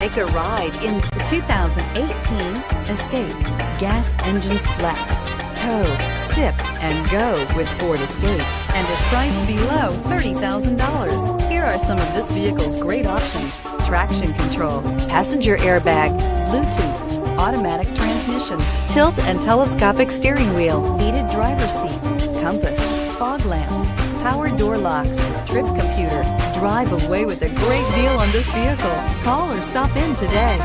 Take a ride in the 2018 Escape. Gas engines flex, tow, sip, and go with Ford Escape, and is priced below $30,000. Here are some of this vehicle's great options: traction control, passenger airbag, Bluetooth, automatic transmission, tilt and telescopic steering wheel, heated driver's seat, compass, fog lamps, power door locks, trip computer. Drive away with a great deal on this vehicle. Call or stop in today.